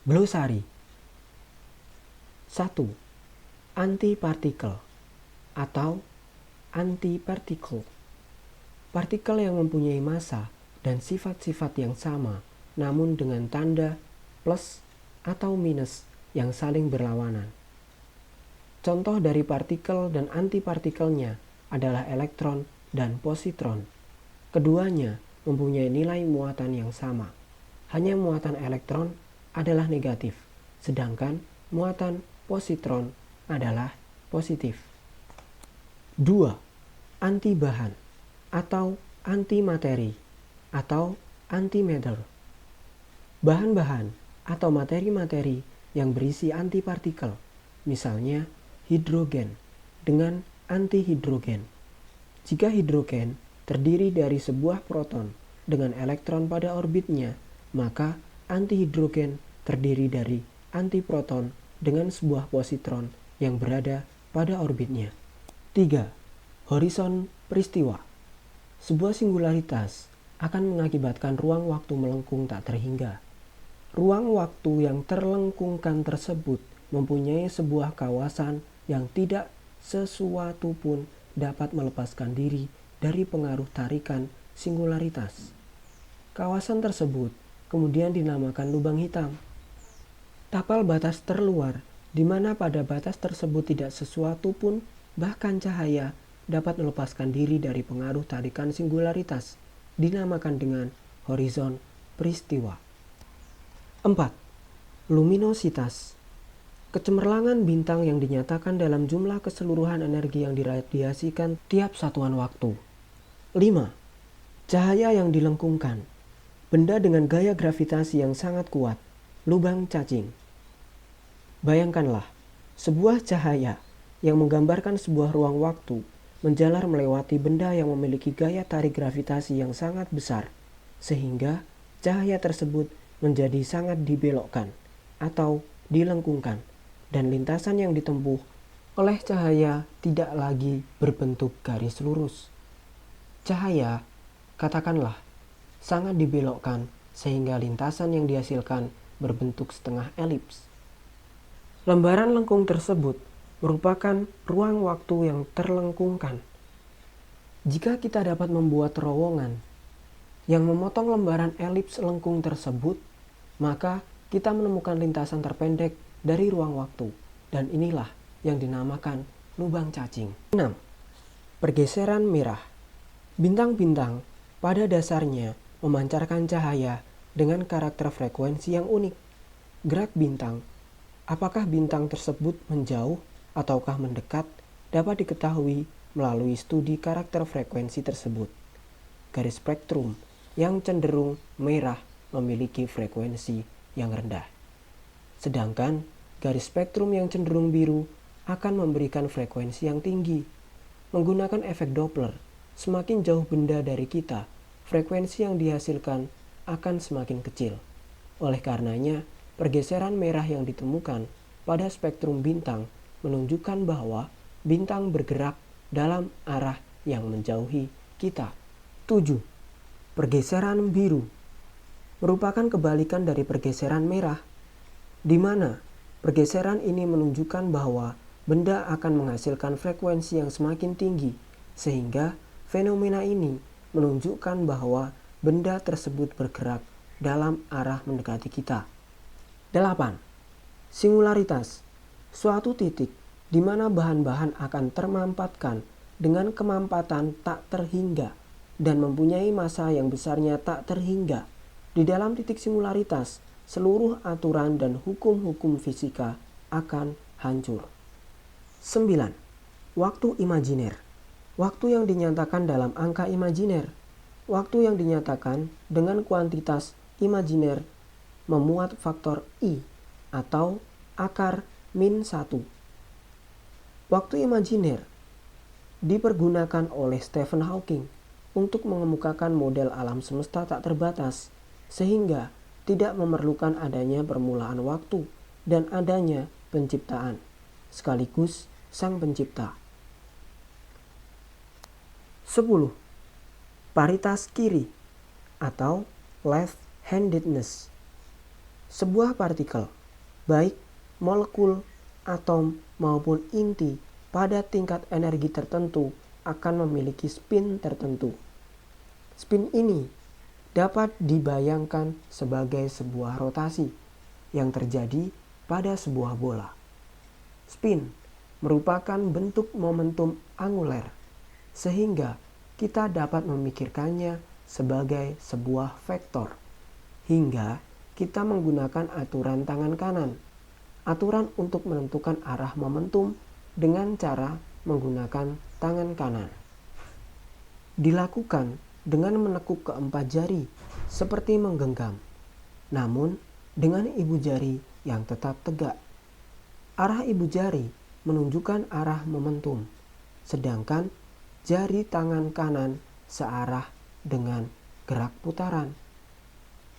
Glosari. 1. Antipartikel atau antipartikel. Partikel yang mempunyai massa dan sifat-sifat yang sama namun dengan tanda plus atau minus yang saling berlawanan. Contoh dari partikel dan antipartikelnya adalah elektron dan positron. Keduanya mempunyai nilai muatan yang sama. Hanya muatan elektron adalah negatif, sedangkan muatan positron adalah positif. 2. Antibahan atau antimateri atau antimatter. Bahan-bahan atau materi-materi yang berisi antipartikel, misalnya hidrogen dengan antihidrogen. Jika hidrogen terdiri dari sebuah proton dengan elektron pada orbitnya, maka antihidrogen terdiri dari antiproton dengan sebuah positron yang berada pada orbitnya. 3. Horizon peristiwa. Sebuah singularitas akan mengakibatkan ruang waktu melengkung tak terhingga. Ruang waktu yang terlengkungkan tersebut mempunyai sebuah kawasan yang tidak sesuatu pun dapat melepaskan diri dari pengaruh tarikan singularitas. Kawasan tersebut kemudian dinamakan lubang hitam. Tapal batas terluar, di mana pada batas tersebut tidak sesuatu pun, bahkan cahaya, dapat melepaskan diri dari pengaruh tarikan singularitas, dinamakan dengan horizon peristiwa. 4. Luminositas. Kecemerlangan bintang yang dinyatakan dalam jumlah keseluruhan energi yang diradiasikan tiap satuan waktu. 5. Cahaya yang dilengkungkan. Benda dengan gaya gravitasi yang sangat kuat, lubang cacing. Bayangkanlah, sebuah cahaya yang menggambarkan sebuah ruang waktu menjalar melewati benda yang memiliki gaya tarik gravitasi yang sangat besar, sehingga cahaya tersebut menjadi sangat dibelokkan atau dilengkungkan, dan lintasan yang ditempuh oleh cahaya tidak lagi berbentuk garis lurus. Cahaya, katakanlah, sangat dibelokkan sehingga lintasan yang dihasilkan berbentuk setengah elips. Lembaran lengkung tersebut merupakan ruang waktu yang terlengkungkan. Jika kita dapat membuat terowongan yang memotong lembaran elips lengkung tersebut, maka kita menemukan lintasan terpendek dari ruang waktu, dan inilah yang dinamakan lubang cacing. 6. Pergeseran merah. Bintang-bintang pada dasarnya memancarkan cahaya dengan karakter frekuensi yang unik. Gerak bintang, apakah bintang tersebut menjauh ataukah mendekat, dapat diketahui melalui studi karakter frekuensi tersebut. Garis spektrum yang cenderung merah memiliki frekuensi yang rendah, sedangkan garis spektrum yang cenderung biru akan memberikan frekuensi yang tinggi. Menggunakan efek Doppler, semakin jauh benda dari kita, frekuensi yang dihasilkan akan semakin kecil. Oleh karenanya, pergeseran merah yang ditemukan pada spektrum bintang menunjukkan bahwa bintang bergerak dalam arah yang menjauhi kita. 7. Pergeseran biru merupakan kebalikan dari pergeseran merah, di mana pergeseran ini menunjukkan bahwa benda akan menghasilkan frekuensi yang semakin tinggi, sehingga fenomena ini menunjukkan bahwa benda tersebut bergerak dalam arah mendekati kita. 8. Singularitas, suatu titik di mana bahan-bahan akan termampatkan dengan kemampatan tak terhingga dan mempunyai massa yang besarnya tak terhingga. Di dalam titik singularitas, seluruh aturan dan hukum-hukum fisika akan hancur. 9. Waktu imajiner. Waktu yang dinyatakan dalam angka imajiner. Waktu yang dinyatakan dengan kuantitas imajiner memuat faktor I atau akar min 1. Waktu imajiner dipergunakan oleh Stephen Hawking untuk mengemukakan model alam semesta tak terbatas, sehingga tidak memerlukan adanya permulaan waktu dan adanya penciptaan, sekaligus sang pencipta. 10. Paritas kiri atau left-handedness. Sebuah partikel, baik molekul, atom, maupun inti pada tingkat energi tertentu akan memiliki spin tertentu. Spin ini dapat dibayangkan sebagai sebuah rotasi yang terjadi pada sebuah bola. Spin merupakan bentuk momentum anguler, sehingga kita dapat memikirkannya sebagai sebuah vektor, hingga kita menggunakan aturan tangan kanan, aturan untuk menentukan arah momentum dengan cara menggunakan tangan kanan. Dilakukan dengan menekuk keempat jari seperti menggenggam, namun dengan ibu jari yang tetap tegak. Arah ibu jari menunjukkan arah momentum, sedangkan jari tangan kanan searah dengan gerak putaran.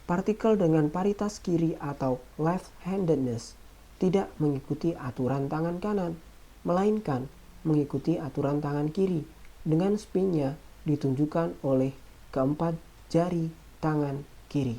Partikel dengan paritas kiri atau left-handedness tidak mengikuti aturan tangan kanan, melainkan mengikuti aturan tangan kiri dengan spinnya ditunjukkan oleh keempat jari tangan kiri.